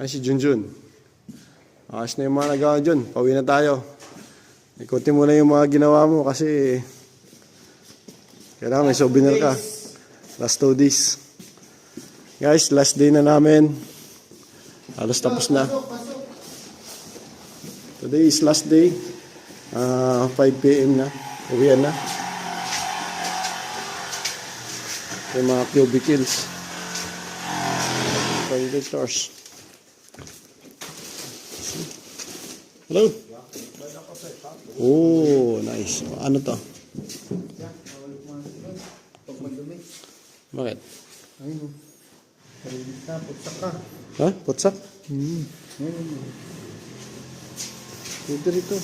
Ay, si Junjun. Ayos na yung mga nagawa dyan. Pauwi na tayo. Ikutin mo na yung mga ginawa mo kasi kailangan may souvenir ka. Last 2 days. Guys, last day na namin. Halos tapos na. Today is last day. 5 PM na. Uwian na. Yung mga cubicles. Toiletors. Hello? Oh, nice. Ano to? Bakit? Ayun. Putsak ka. Ha? Putsak? Ayun. Dito rito.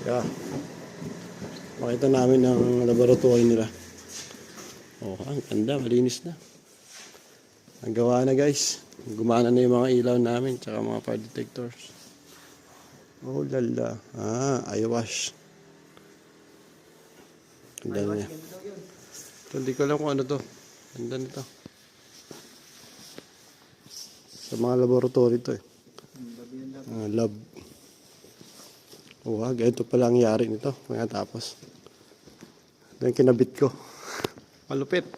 Yeah. Makita namin ang laboratory nila. Oh, ang ganda. Malinis na. Ang gawa na guys. Gumana na yung mga ilaw namin tsaka mga fire detectors. Oh lala. Eyewash. Ganda niya. Ito, hindi ko alam kung ano to. Ganda nito. Sa mga laboratory to eh. Lab. Oh, ganito pala ang yari nito. Tapos. Ito yung kinabit ko. Malupit.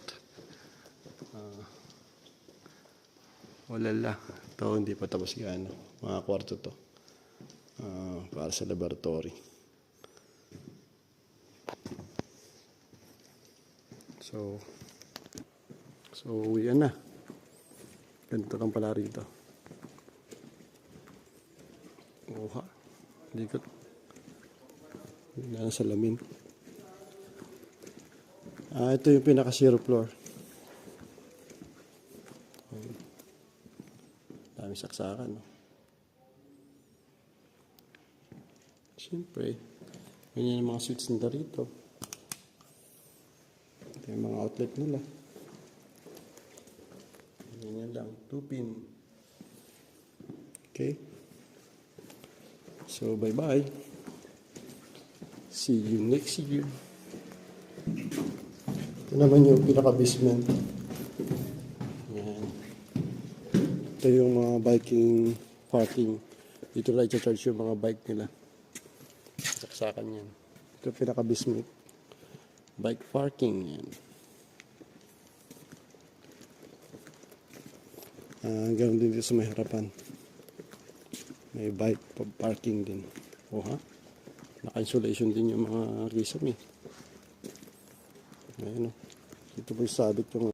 Walala. Ito hindi pa tapos gaano. Mga kwarto to. Para sa laboratory. So uwian na. Ganito lang pala rito. Oha. Likot. Hindi na salamin. Ito yung pinaka-zero floor. Dami saksakan, no? Siyempre, ganyan yung mga switch nila rito. Ito yung mga outlet nila. Ganyan lang, 2-pin. Okay. So, bye-bye. See you next year. Ito naman yung pinaka-basement. Yan. Ito yung mga biking parking. Dito lang i-charge yung mga bike nila. Saksakan yan. Ito yung pinaka-basement. Bike parking. Yan. Ganoon din dito sa may harapan. May bike parking din. Ha? Naka-insulation din yung mga kisame. Ayan o. Dito po yung sabit yung